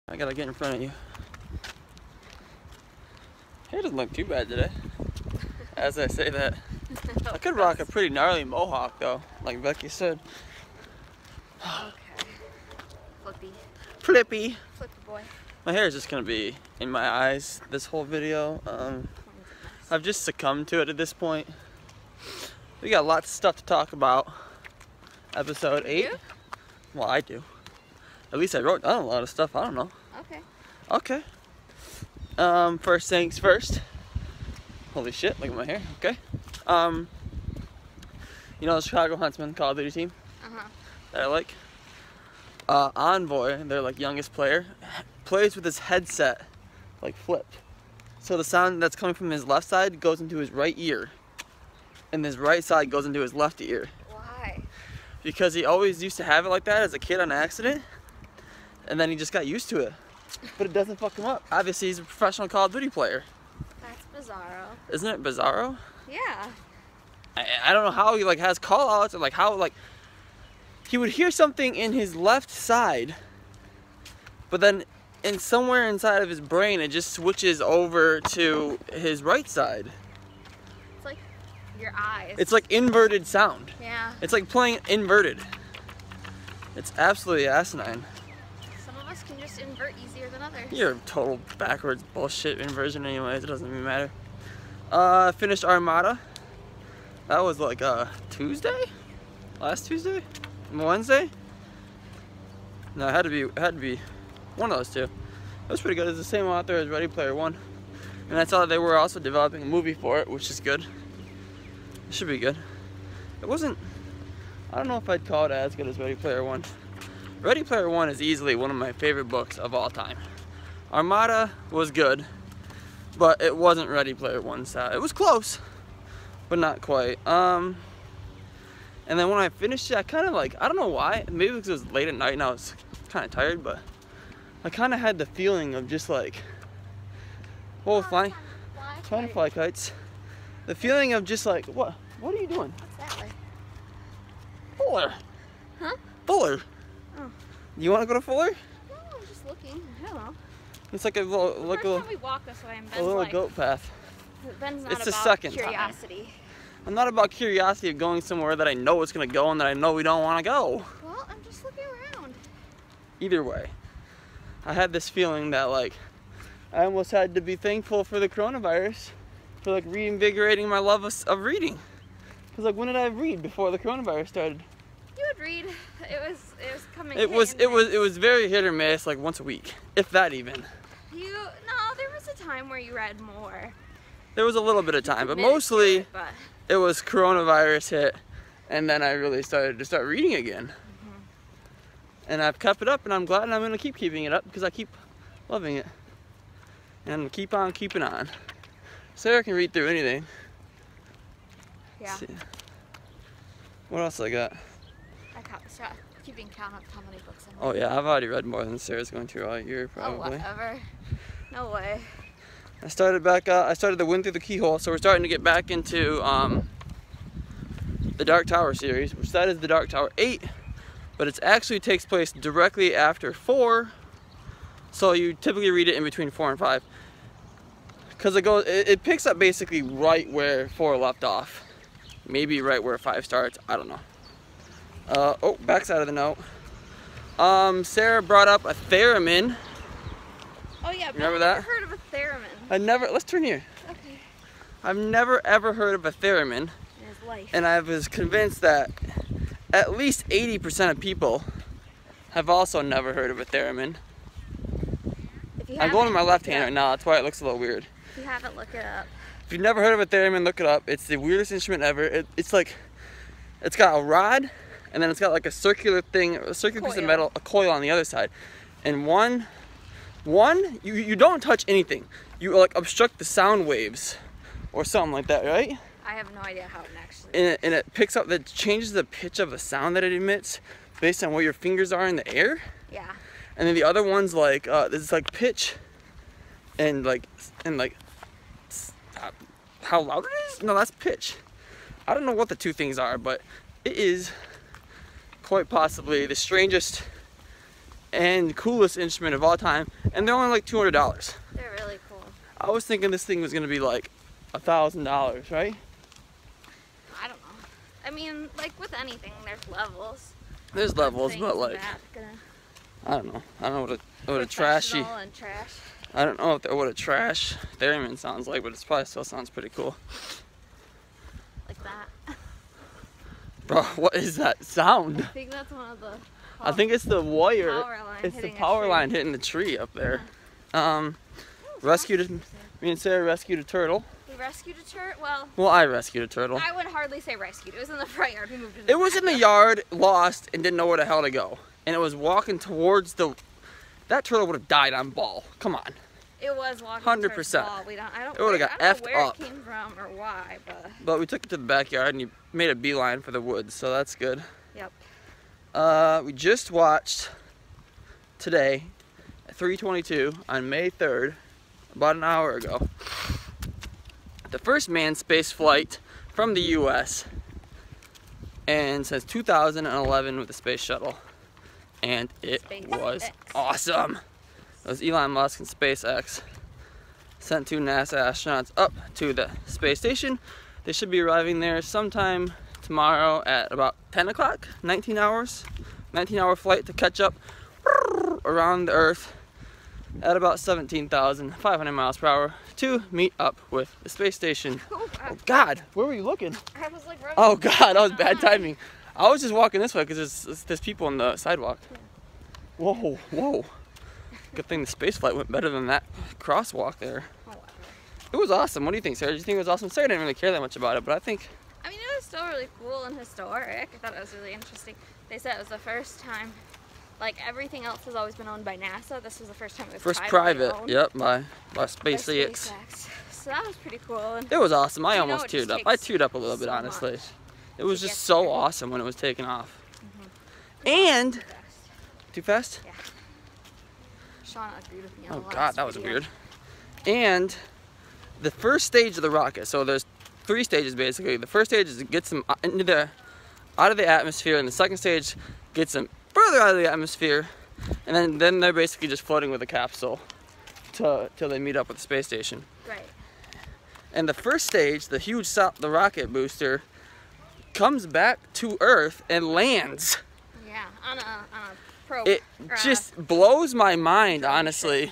I gotta get in front of you. Hair doesn't look too bad today. As I say that. I could rock a pretty gnarly mohawk though, like Becky said. Okay. Flippy. Flippy. Flippy boy. My hair is just gonna be in my eyes this whole video. I've just succumbed to it at this point. We got lots of stuff to talk about. Episode 8. You? Well, I do. At least I wrote down a lot of stuff. I don't know. Okay. Okay. First things first. Holy shit, look at my hair. Okay. You know the Chicago Huntsman Call of Duty team that I like? Envoy, their like youngest player, plays with his headset like flipped. So the sound that's coming from his left side goes into his right ear, and his right side goes into his left ear. Why? Because he always used to have it like that as a kid on accident, and then he just got used to it. But it doesn't fuck him up. Obviously, he's a professional Call of Duty player. That's bizarro. Isn't it bizarro? Yeah. I don't know how he like has call outs, or like how like he would hear something in his left side, but then somewhere inside of his brain it just switches over to his right side. It's like your eyes. It's like inverted sound. Yeah. It's like playing inverted. It's absolutely asinine. Some of us can just invert easier than others. You're a total backwards bullshit inversion anyways, it doesn't even matter. Finished Armada. That was like Tuesday? Last Tuesday? Wednesday? No, it had to be one of those two. It was pretty good. It's the same author as Ready Player One. And I saw that they were also developing a movie for it, which is good. It should be good. It wasn't, I don't know if I'd call it as good as Ready Player One. Ready Player One is easily one of my favorite books of all time. Armada was good, but it wasn't Ready Player One style. It was close, but not quite. And then when I finished it, I kind of like, I don't know why, maybe because it was late at night and I was kind of tired, but I kind of had the feeling of just like, trying to fly kites. The feeling of just like, what are you doing? What's that way? Fuller. Huh? Fuller. Oh. You want to go to Fuller? No, I'm just looking. I don't know. It's like a little, First time we walk this way, and Ben's a little like, goat path. Ben's not It's the about second time. curiosity. I'm not about curiosity of going somewhere that I know it's going to go and that I know we don't want to go. Well, I'm just looking around. Either way, I had this feeling that like I almost had to be thankful for the coronavirus for like reinvigorating my love of reading. Because like, when did I read before the coronavirus started? You would read. It was coming. It was very hit or miss, like once a week, if that even. No, there was a time where you read more. There was a little bit of time, but Admit mostly it, but it was coronavirus hit, and then I really started to start reading again. And I've kept it up, and I'm glad, and I'm going to keep keeping it up because I keep loving it. And I'm going to keep on keeping on. Sarah can read through anything. yeah. Let's see. What else I got? Keeping count of how many books I Oh yeah, I've already read more than Sarah's going through all year, Oh, probably. whatever. No way. I started the Wind Through the Keyhole, so we're starting to get back into the Dark Tower series, which that is the Dark Tower 8, but it actually takes place directly after 4, so you typically read it in between 4 and 5. Because it picks up basically right where 4 left off. Maybe right where 5 starts, I don't know. Oh, backside of the note. Sarah brought up a theremin. Oh yeah, Remember I've that? never heard of a theremin. Let's turn here. Okay. I've never ever heard of a theremin, In his life. and I was convinced that at least 80% of people have also never heard of a theremin. I'm going with my left hand right now, that's why it looks a little weird. If you haven't, look it up. If you've never heard of a theremin, look it up. It's the weirdest instrument ever. It's like, it's got a rod, and then it's got like a circular thing, a circular piece of metal, a coil on the other side. And you don't touch anything. You like obstruct the sound waves or something like that, right? I have no idea how it actually And it picks up, that changes the pitch of the sound that it emits based on where your fingers are in the air. Yeah. And then the other one's like, there's like pitch and like how loud it is? No, that's pitch. I don't know what the two things are, but it is quite possibly the strangest and coolest instrument of all time, and they're only like $200. They're really cool. I was thinking this thing was gonna be like $1,000, right? I don't know. I mean, like with anything, there's levels. There's levels, Things but like, that gonna I don't know. I don't know what a trashy. professional and trash. I don't know what a trash theremin sounds like, but it probably still sounds pretty cool. Like that. Bro, what is that sound? I think that's one of the. I think it's the wire. Power line It's the hitting a power tree. line hitting the tree up there. Rescued. Me and Sarah rescued a turtle. We rescued a turtle. Well, Well, I rescued a turtle. I would hardly say rescued. It was in the front yard. We moved it. It was in the yard, lost, and didn't know where the hell to go. And it was walking towards the. That turtle would have died on ball. Come on. It was walking 100%. towards the ball. I don't It would've got I don't effed know where up. it came from or why, but But we took it to the backyard and you made a beeline for the woods, so that's good. yep. We just watched today at 3:22 on May 3rd, about an hour ago, the first manned space flight from the US, and since 2011 with the space shuttle, and it was SpaceX. awesome. It was Elon Musk and SpaceX sent 2 NASA astronauts up to the space station. They should be arriving there sometime tomorrow at about 10 o'clock, 19 hours, 19-hour flight to catch up around the Earth at about 17,500 miles per hour to meet up with the space station. Oh, Oh God, where were you looking? I was like, Oh God, that was bad timing. I was just walking this way because there's people on the sidewalk. Whoa, whoa. Good thing the space flight went better than that crosswalk there. Oh, whatever. It was awesome. What do you think, Sarah? Did you think it was awesome? Sarah didn't really care that much about it, but I think I mean, it was still really cool and historic. I thought it was really interesting. They said it was the first time, like everything else has always been owned by NASA. This was the first time it was first privately private, owned yep, by by SpaceX. SpaceX. So that was pretty cool. And It was awesome. I You know, almost it just teared up. I takes teared up a little bit, so honestly. much It was to just get so there. awesome when it was taking off. And Fast. too fast? Shauna agreed with me on Oh the last God, that was video. weird. And the first stage of the rocket. So there's 3 stages basically. The first stage is it gets them out of the atmosphere, and the second stage gets them further out of the atmosphere, and then they're basically just floating with a capsule till they meet up with the space station. Right. And the first stage, the huge the rocket booster, comes back to Earth and lands. Yeah, on a probe. It or on a- just blows my mind, honestly,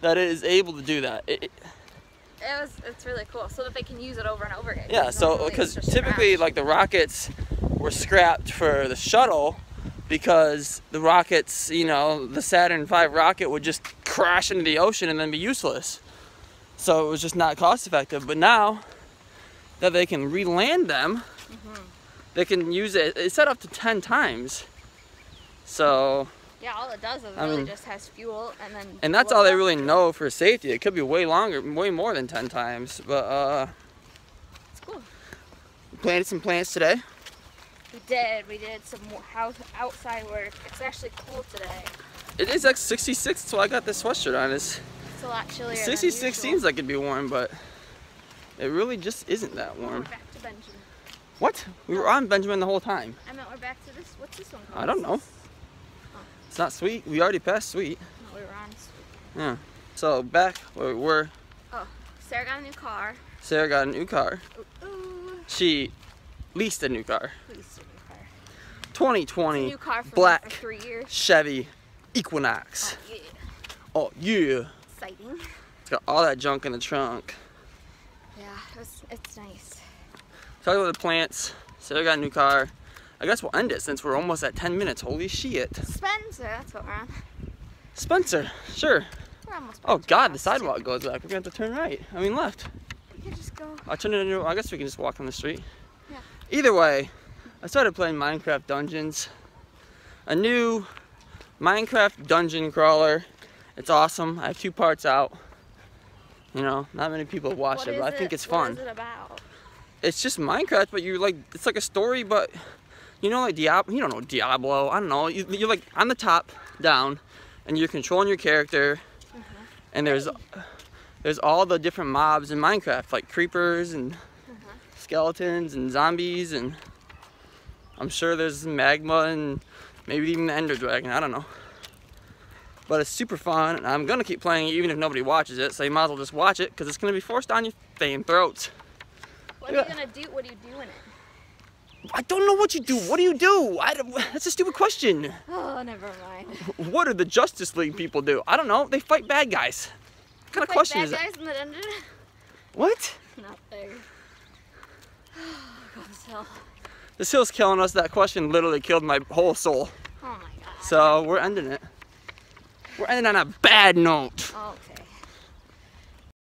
that it is able to do that. It's really cool, so that they can use it over and over again. Yeah, so Normally because it's just typically trash. like the rockets were scrapped for the shuttle because the rockets, you know, the Saturn V rocket would just crash into the ocean and then be useless. So it was just not cost effective. But now that they can re-land them, they can use it. It's set up to 10 times. So, Yeah, all it does is I really mean- just has fuel and then. and that's blows all they up. really know for safety. It could be way longer, way more than 10 times. But It's cool. we planted some plants today. We did some more house outside work. It's actually cool today. It is like 66, so I got this sweatshirt on. It's It's a lot chillier. 66 than seems usual. like it'd be warm, but it really just isn't that We're warm. back to Benjamin. What? We were on Benjamin the whole time. I meant we're back to this. What's this one called? I don't know. It's not Sweet. We already passed Sweet. No, we were on. Yeah. So back where we were, Oh, Sarah got a new car. Sarah got a new car. Ooh. She leased a new car. Please, a new car. It's a 2020 new car for black me for 3 years. Chevy Equinox. Oh, yeah. Oh yeah. Exciting. It's got all that junk in the trunk. Yeah, it's nice. Talk about the plants. Sarah got a new car. I guess we'll end it since we're almost at 10 minutes. Holy shit. Spencer, that's what we're on. Spencer, sure. We're almost. Oh Spencer God, the House, sidewalk too. goes back. We're gonna have to turn right. I mean left. We could just go. I'll turn it into, I guess we can just walk on the street. Yeah. Either way, I started playing Minecraft Dungeons. A new Minecraft dungeon crawler. It's awesome. I have 2 parts out. You know, not many people have watched What it, but I is think it? it's fun. What is it about? It's just Minecraft, but you're like, it's like a story, but you know, like Diablo, you don't know Diablo, I don't know. You're like on the top, down, and you're controlling your character, and there's all the different mobs in Minecraft, like creepers and skeletons and zombies, and I'm sure there's magma and maybe even the Ender Dragon, I don't know. But it's super fun, and I'm gonna keep playing it even if nobody watches it. So you might as well just watch it, because it's gonna be forced down your damn throats. What are you gonna do? What do you do in it? I don't know what you do. What do you do? That's a stupid question. Oh, never mind. What do the Justice League people do? I don't know. They fight bad guys. What kind of question is that? Bad guys in the dungeon? What? Nothing. God, this hill. This hill's killing us. That question literally killed my whole soul. Oh my god. So we're ending it. We're ending on a bad note. Okay.